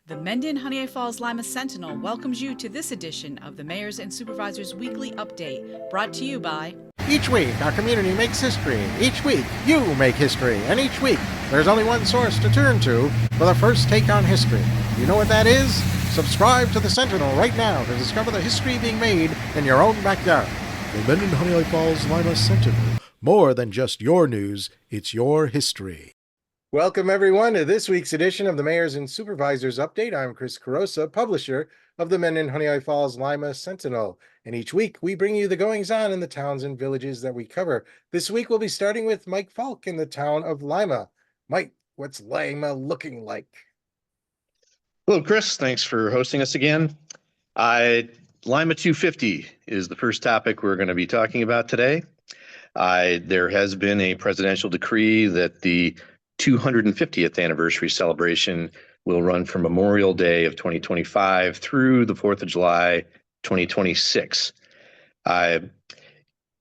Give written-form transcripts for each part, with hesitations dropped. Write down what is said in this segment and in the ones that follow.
The Mendon-Honeoye Falls-Lima Sentinel welcomes you to this edition of the Mayors and Supervisors Weekly Update, brought to you by... Each week, our community makes history. Each week, you make history. And each week, there's only one source to turn to for the first take on history. You know what that is? Subscribe to the Sentinel right now to discover the history being made in your own backyard. The Mendon-Honeoye Falls-Lima Sentinel. More than just your news, it's your history. Welcome, everyone, to this week's edition of the Mayors and Supervisors Update. I'm Chris Carosa, publisher of the Mendon-Honeoye Falls-Lima Sentinel. And each week, we bring you the goings-on in the towns and villages that we cover. This week, we'll be starting with Mike Falk in the town of Lima. Mike, what's Lima looking like? Hello, Chris. Thanks for hosting us again. Lima 250 is the first topic we're going to be talking about today. There has been a presidential decree that the 250th anniversary celebration will run from Memorial Day of 2025 through the 4th of July 2026. To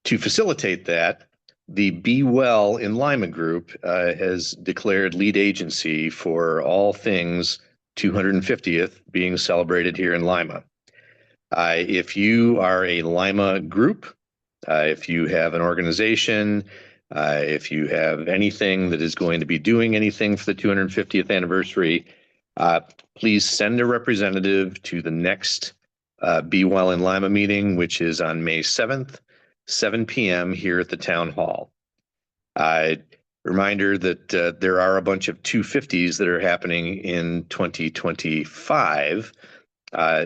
facilitate that, the Be Well in Lima group has declared lead agency for all things 250th being celebrated here in Lima. If you are a Lima group, if you have an organization, if you have anything that is going to be doing anything for the 250th anniversary, please send a representative to the next Be Well in Lima meeting, which is on May 7th, 7 p.m. here at the town hall. Reminder that there are a bunch of 250s that are happening in 2025,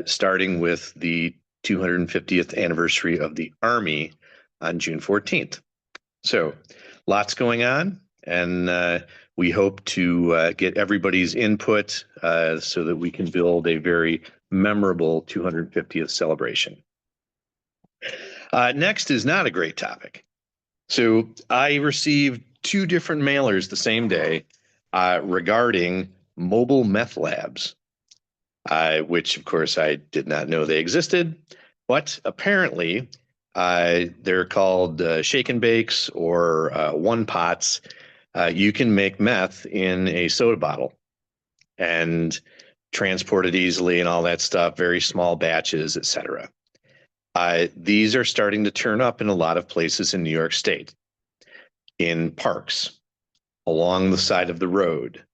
starting with the 250th anniversary of the Army on June 14th. So lots going on, and we hope to get everybody's input so that we can build a very memorable 250th celebration. Next is not a great topic. So I received two different mailers the same day regarding mobile meth labs, which of course I did not know they existed, but apparently they're called shake and bakes or one pots. You can make meth in a soda bottle and transport it easily and all that stuff, very small batches, etc. These are starting to turn up in a lot of places in New York State, in parks, along the side of the road.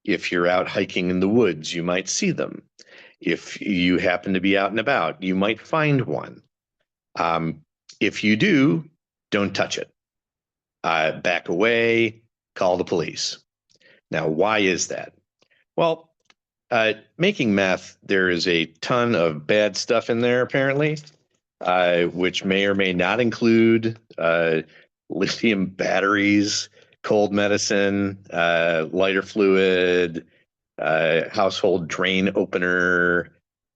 If you're out hiking in the woods, you might see them. If you happen to be out and about, you might find one. If you do, don't touch it. Back away, call the police. Now, why is that? Well, making meth, there is a ton of bad stuff in there, apparently, which may or may not include lithium batteries, cold medicine, lighter fluid, household drain opener,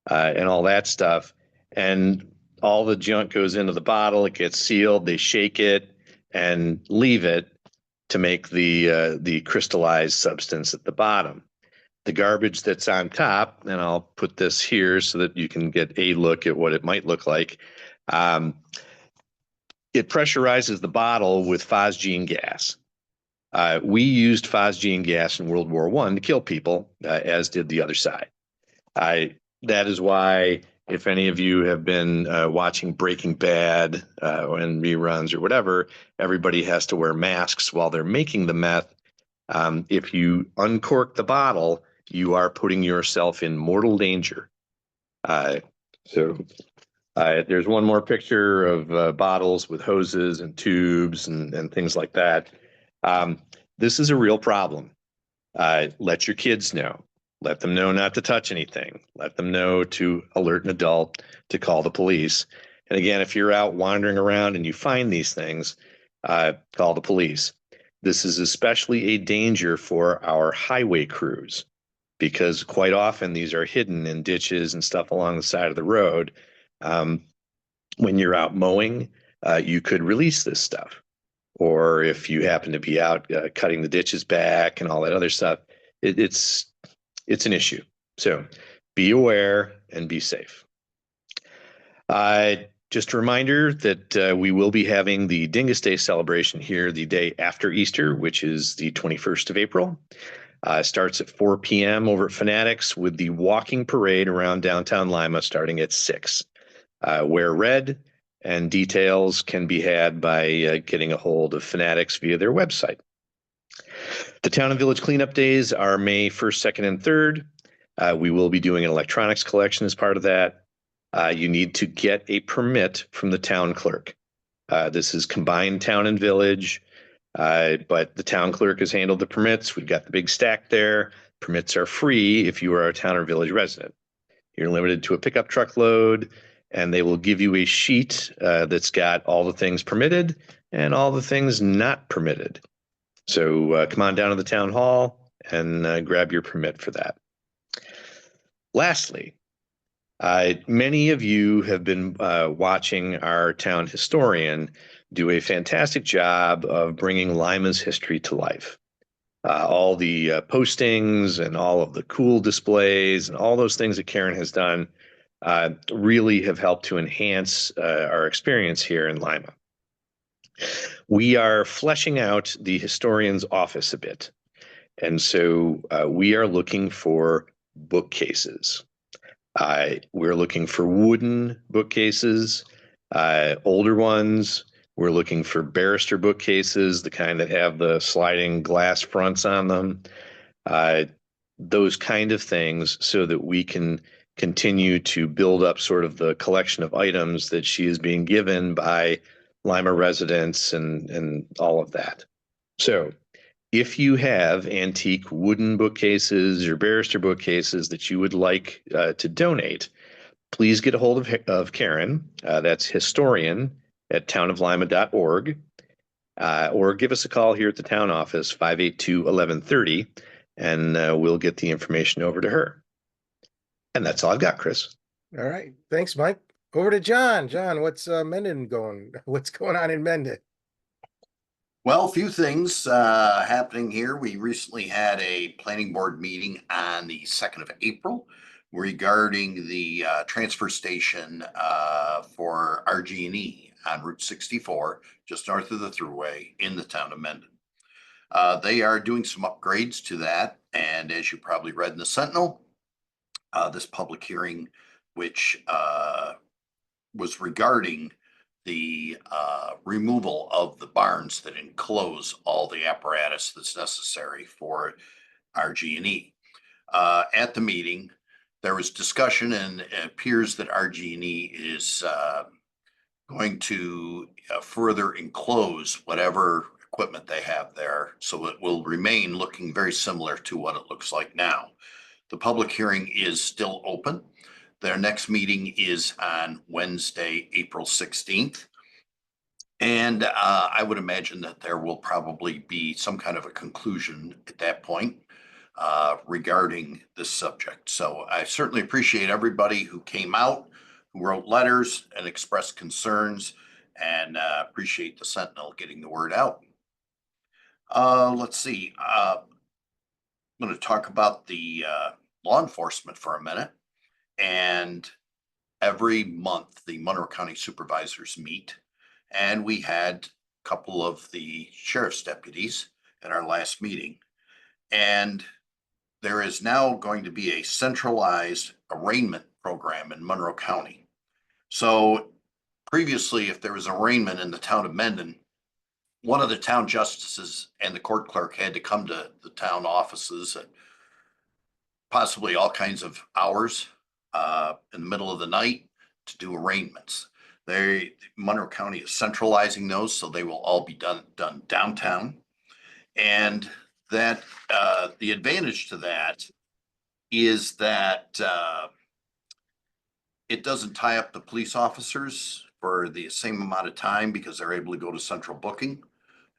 and all that stuff. And all the junk goes into the bottle, it gets sealed, they shake it and leave it to make the crystallized substance at the bottom. The garbage that's on top, and I'll put this here so that you can get a look at what it might look like. It pressurizes the bottle with phosgene gas. We used phosgene gas in World War I to kill people, as did the other side. That is why, if any of you have been watching Breaking Bad and reruns or whatever, everybody has to wear masks while they're making the meth. If you uncork the bottle, you are putting yourself in mortal danger. There's one more picture of bottles with hoses and tubes and things like that. This is a real problem. Let your kids know. Let them know not to touch anything. Let them know to alert an adult, to call the police. And again, if you're out wandering around and you find these things, call the police. This is especially a danger for our highway crews, because quite often these are hidden in ditches and stuff along the side of the road. When you're out mowing, you could release this stuff. Or if you happen to be out cutting the ditches back and all that other stuff, it's an issue. So be aware and be safe. Just a reminder that we will be having the Dingus Day celebration here the day after Easter, which is the 21st of April. Starts at 4 p.m. over at Fanatics with the walking parade around downtown Lima starting at 6. Wear red, and details can be had by getting a hold of Fanatics via their website. The Town and Village Cleanup Days are May 1st, 2nd, and 3rd. We will be doing an electronics collection as part of that. You need to get a permit from the town clerk. This is combined town and village, but the town clerk has handled the permits. We've got the big stack there. Permits are free if you are a town or village resident. You're limited to a pickup truck load, and they will give you a sheet that's got all the things permitted and all the things not permitted. So come on down to the town hall and grab your permit for that. Lastly, many of you have been watching our town historian do a fantastic job of bringing Lima's history to life. All the postings and all of the cool displays and all those things that Karen has done really have helped to enhance our experience here in Lima. We are fleshing out the historian's office a bit. And so we are looking for bookcases. We're looking for wooden bookcases, older ones. We're looking for barrister bookcases, the kind that have the sliding glass fronts on them, those kind of things, so that we can continue to build up sort of the collection of items that she is being given by Lima residents and all of that. So if you have antique wooden bookcases or barrister bookcases that you would like to donate, please get a hold of Karen. That's historian@townoflima.org, or give us a call here at the town office, 582-1130, and we'll get the information over to her. And that's all I've got, Chris. All right. Thanks, Mike. Over to John. John, what's Mendon going? What's going on in Mendon? Well, a few things happening here. We recently had a planning board meeting on the 2nd of April regarding the transfer station for RG&E on Route 64, just north of the Thruway in the town of Mendon. They are doing some upgrades to that, and as you probably read in the Sentinel, this public hearing, which was regarding the removal of the barns that enclose all the apparatus that's necessary for RG&E. At the meeting, there was discussion, and it appears that RG&E is going to further enclose whatever equipment they have there, so it will remain looking very similar to what it looks like now. The public hearing is still open. Their next meeting is on Wednesday, April 16th. And I would imagine that there will probably be some kind of a conclusion at that point regarding this subject. So I certainly appreciate everybody who came out, who wrote letters and expressed concerns, and appreciate the Sentinel getting the word out. Let's see. I'm going to talk about the law enforcement for a minute. And every month, the Monroe County Supervisors meet, and we had a couple of the sheriff's deputies at our last meeting. And there is now going to be a centralized arraignment program in Monroe County. So previously, if there was arraignment in the town of Mendon, one of the town justices and the court clerk had to come to the town offices at possibly all kinds of hours in the middle of the night to do arraignments. Monroe County is centralizing those, so they will all be done downtown. And that the advantage to that is that it doesn't tie up the police officers for the same amount of time, because they're able to go to central booking.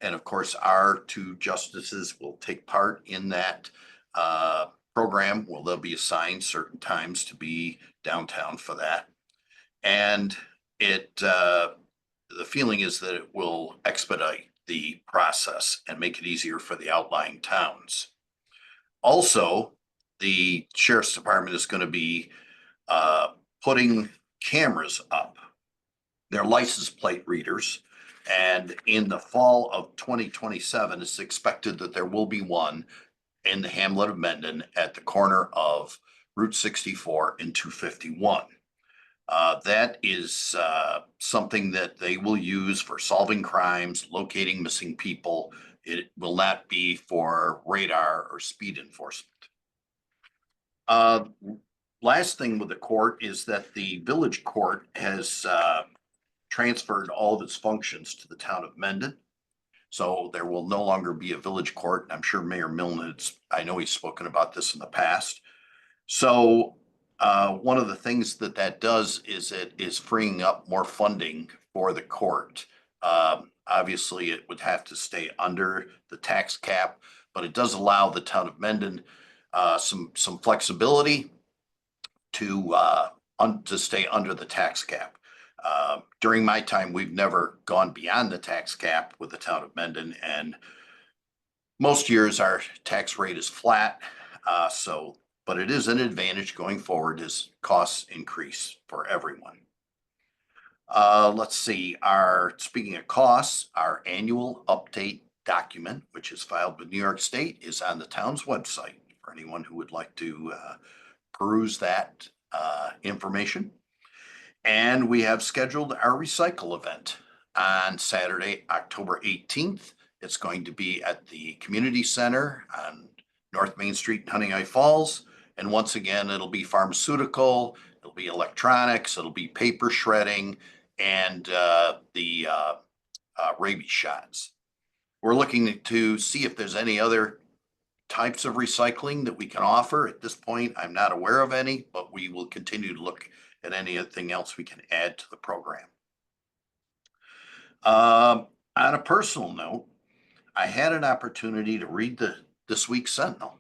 And of course, our two justices will take part in that program. Well, they'll be assigned certain times to be downtown for that. And the feeling is that it will expedite the process and make it easier for the outlying towns. Also, the sheriff's department is going to be putting cameras up. They're license plate readers. And in the fall of 2027, it's expected that there will be one in the hamlet of Mendon at the corner of Route 64 and 251. That is something that they will use for solving crimes, locating missing people. It will not be for radar or speed enforcement. Last thing with the court is that the village court has transferred all of its functions to the town of Mendon. So there will no longer be a village court. I'm sure Mayor Milne, I know he's spoken about this in the past. So one of the things that does is it is freeing up more funding for the court. Obviously, it would have to stay under the tax cap, but it does allow the town of Mendon some flexibility to stay under the tax cap. During my time, we've never gone beyond the tax cap with the town of Mendon, and most years our tax rate is flat. But it is an advantage going forward as costs increase for everyone. Let's see, speaking of costs, our annual update document, which is filed with New York State, is on the town's website for anyone who would like to peruse that information. And we have scheduled our recycle event on Saturday, October 18th. It's going to be at the community center on North Main Street, Honeoye Falls. And once again, it'll be pharmaceutical, it'll be electronics, it'll be paper shredding, and the rabies shots. We're looking to see if there's any other types of recycling that we can offer. At this point, I'm not aware of any, but we will continue to look at anything else we can add to the program. On a personal note, I had an opportunity to read this week's Sentinel.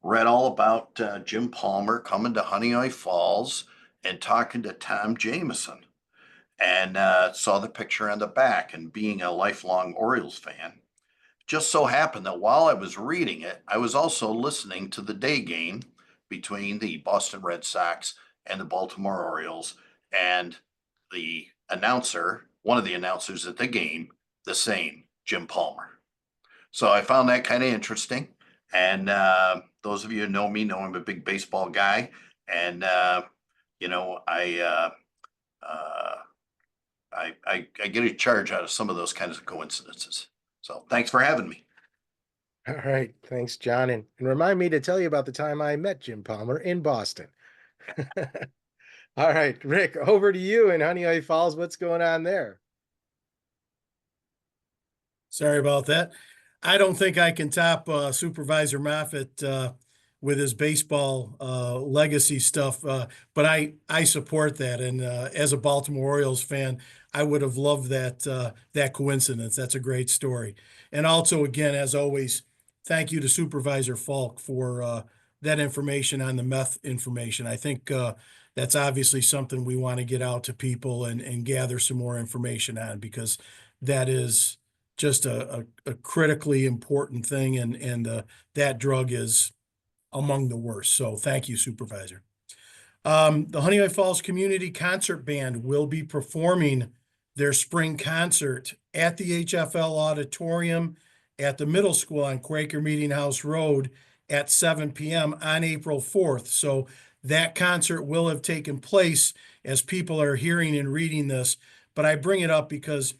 Read all about Jim Palmer coming to Honeoye Falls and talking to Tom Jameson, and saw the picture on the back. And being a lifelong Orioles fan, just so happened that while I was reading it, I was also listening to the day game between the Boston Red Sox and the Baltimore Orioles, and the announcer, one of the announcers at the game, the same, Jim Palmer. So I found that kind of interesting. And those of you who know me know I'm a big baseball guy. And, you know, I get a charge out of some of those kinds of coincidences. So thanks for having me. All right. Thanks, John. And remind me to tell you about the time I met Jim Palmer in Boston. All right, Rick, over to you in Honeoye Falls. What's going on there? Sorry about that. I don't think I can top Supervisor Moffett with his baseball legacy stuff, but I support that. And as a Baltimore Orioles fan, I would have loved that coincidence. That's a great story. And also, again, as always, thank you to Supervisor Falk for that information on the meth information. I think that's obviously something we want to get out to people and gather some more information on, because that is just a critically important thing, and that drug is among the worst. So thank you, Supervisor. The Honeoye Falls Community Concert Band will be performing their spring concert at the HFL Auditorium at the middle school on Quaker Meeting House Road at 7 p.m. on April 4th. So that concert will have taken place as people are hearing and reading this. But I bring it up because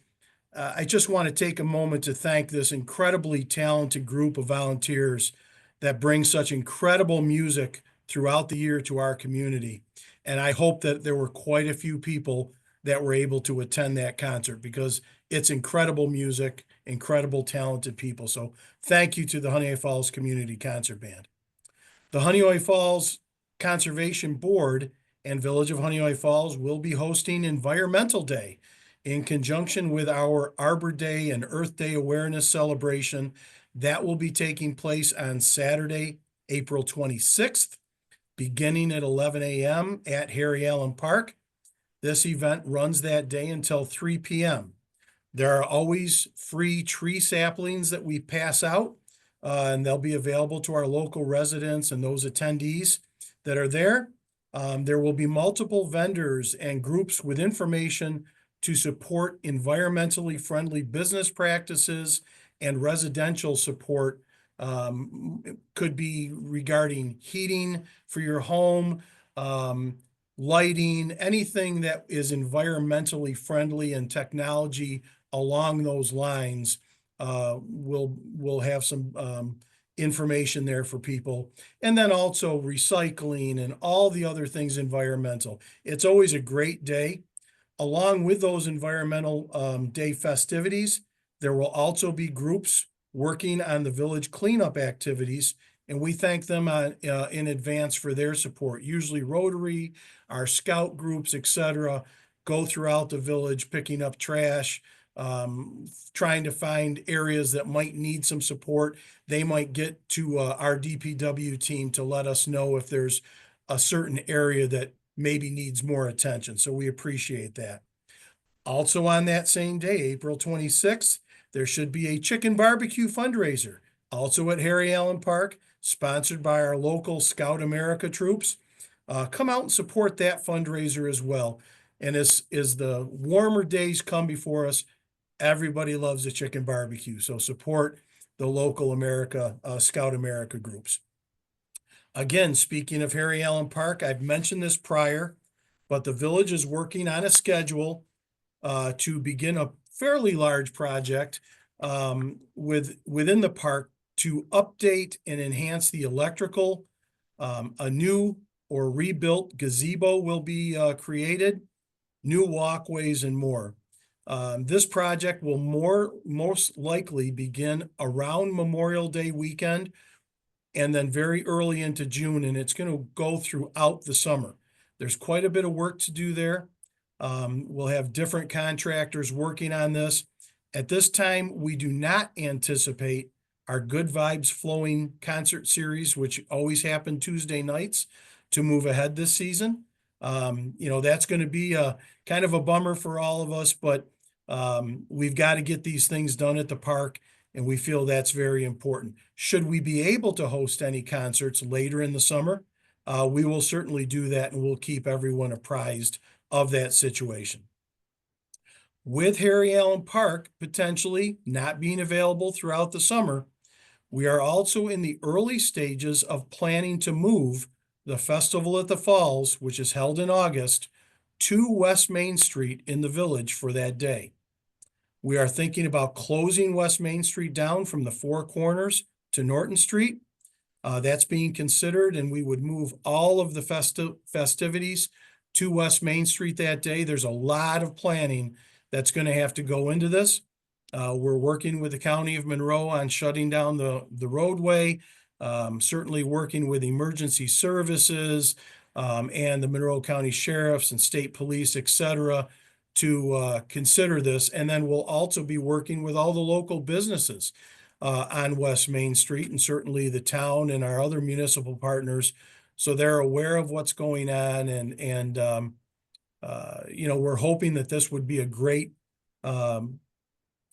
I just want to take a moment to thank this incredibly talented group of volunteers that bring such incredible music throughout the year to our community. And I hope that there were quite a few people that were able to attend that concert, because it's incredible music, incredible talented people. So thank you to the Honeoye Falls Community Concert Band. The Honeoye Falls Conservation Board and Village of Honeoye Falls will be hosting Environmental Day in conjunction with our Arbor Day and Earth Day awareness celebration. That will be taking place on Saturday, April 26th, beginning at 11 a.m. at Harry Allen Park. This event runs that day until 3 p.m. There are always free tree saplings that we pass out, and they'll be available to our local residents and those attendees that are there. There will be multiple vendors and groups with information to support environmentally friendly business practices and residential support It could be regarding heating for your home, lighting, anything that is environmentally friendly and technology along those lines. We'll have some information there for people. And then also recycling and all the other things environmental. It's always a great day. Along with those environmental day festivities, there will also be groups working on the village cleanup activities, and we thank them in advance for their support. Usually Rotary, our scout groups, etc., go throughout the village picking up trash, trying to find areas that might need some support. They might get to our DPW team to let us know if there's a certain area that maybe needs more attention. So we appreciate that. Also on that same day, April 26th, there should be a chicken barbecue fundraiser, also at Harry Allen Park, sponsored by our local Scout America troops. Come out and support that fundraiser as well. And as the warmer days come before us, everybody loves a chicken barbecue. So support the local Scout America groups. Again, speaking of Harry Allen Park, I've mentioned this prior, but the village is working on a schedule to begin a fairly large project within the park to update and enhance the electrical. A new or rebuilt gazebo will be created, new walkways, and more. This project will most likely begin around Memorial Day weekend and then very early into June, and it's going to go throughout the summer. There's quite a bit of work to do there. We'll have different contractors working on this. At this time, we do not anticipate our Good Vibes Flowing concert series, which always happen Tuesday nights, to move ahead this season. That's going to be a kind of a bummer for all of us, but we've got to get these things done at the park, and we feel that's very important. Should we be able to host any concerts later in the summer, we will certainly do that, and we'll keep everyone apprised of that situation. With Harry Allen Park potentially not being available throughout the summer, we are also in the early stages of planning to move the Festival at the Falls, which is held in August, to West Main Street in the village for that day. We are thinking about closing West Main Street down from the Four Corners to Norton Street. That's being considered, and we would move all of the festivities to West Main Street that day. There's a lot of planning that's going to have to go into this. We're working with the County of Monroe on shutting down the roadway, certainly working with emergency services and the Monroe County Sheriffs and State Police, etc., to consider this. And then we'll also be working with all the local businesses on West Main Street, and certainly the town and our other municipal partners, so they're aware of what's going on. And we're hoping that this would be a great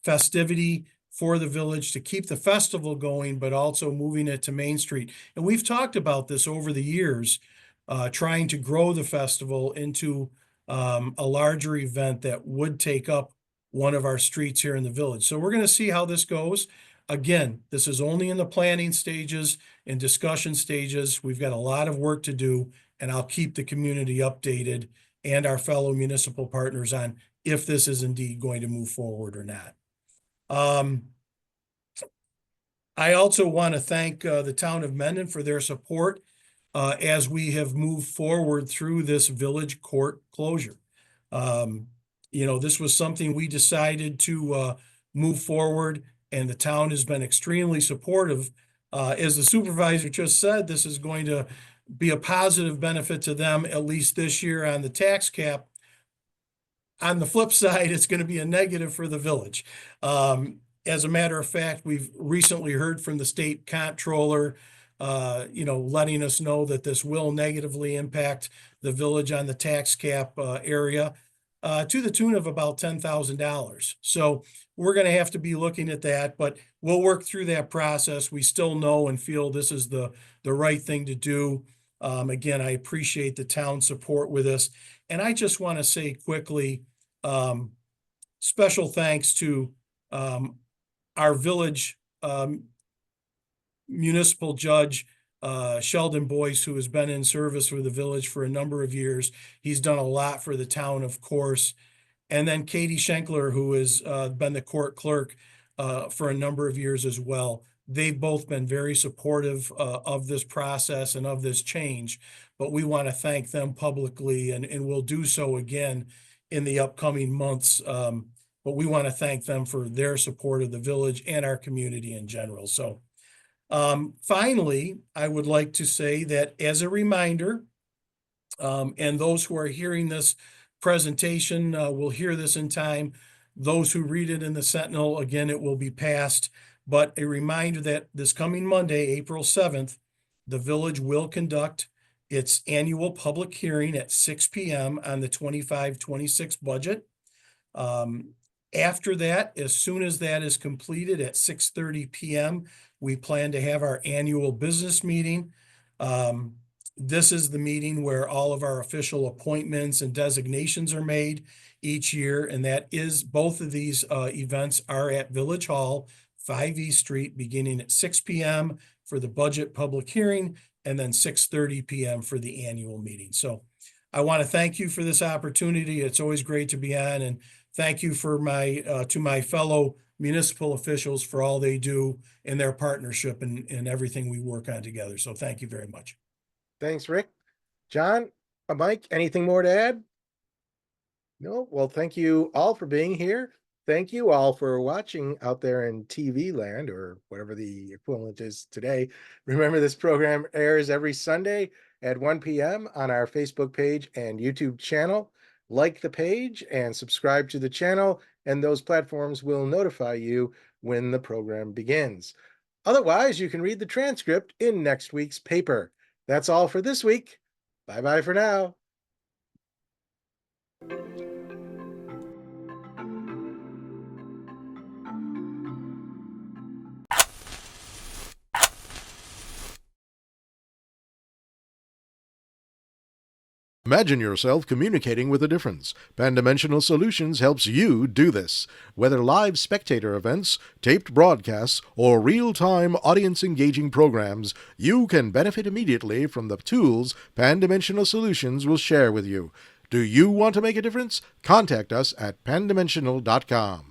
festivity for the village to keep the festival going, but also moving it to Main Street. And we've talked about this over the years, trying to grow the festival into a larger event that would take up one of our streets here in the village. So we're going to see how this goes. Again, this is only in the planning stages and discussion stages. We've got a lot of work to do, and I'll keep the community updated and our fellow municipal partners on if this is indeed going to move forward or not. I also want to thank the town of Mendon for their support as we have moved forward through this village court closure. This was something we decided to move forward, and the town has been extremely supportive. As the supervisor just said, this is going to be a positive benefit to them, at least this year on the tax cap. On the flip side, it's going to be a negative for the village. As a matter of fact, we've recently heard from the state comptroller, letting us know that this will negatively impact the village on the tax cap area to the tune of about $10,000. So we're going to have to be looking at that, but we'll work through that process. We still know and feel this is the right thing to do. Again, I appreciate the town support with us. And I just want to say quickly, special thanks to our village municipal judge, Sheldon Boyce, who has been in service for the village for a number of years. He's done a lot for the town, of course. And then Katie Schenkler, who has been the court clerk for a number of years as well. They've both been very supportive of this process and of this change, but we want to thank them publicly, and we'll do so again in the upcoming months. But we want to thank them for their support of the village and our community in general. So finally, I would like to say that as a reminder, and those who are hearing this presentation will hear this in time. Those who read it in the Sentinel, again, it will be passed. But a reminder that this coming Monday, April 7th, the village will conduct its annual public hearing at 6 p.m. on the 25-26 budget. After that, as soon as that is completed at 6:30 p.m., we plan to have our annual business meeting. This is the meeting where all of our official appointments and designations are made each year, and that is, both of these events are at Village Hall, 5 East Street, beginning at 6 p.m. for the budget public hearing, and then 6:30 p.m. for the annual meeting. So I want to thank you for this opportunity. It's always great to be on, and thank you for to my fellow municipal officials for all they do in their partnership and everything we work on together. So thank you very much. Thanks, Rick. John, Mike, anything more to add? No? Well, thank you all for being here. Thank you all for watching out there in TV land, or whatever the equivalent is today. Remember, this program airs every Sunday at 1 p.m. on our Facebook page and YouTube channel. Like the page and subscribe to the channel, and those platforms will notify you when the program begins. Otherwise, you can read the transcript in next week's paper. That's all for this week. Bye-bye for now. Imagine yourself communicating with a difference. Pan-Dimensional Solutions helps you do this. Whether live spectator events, taped broadcasts, or real-time audience-engaging programs, you can benefit immediately from the tools Pan-Dimensional Solutions will share with you. Do you want to make a difference? Contact us at pandimensional.com.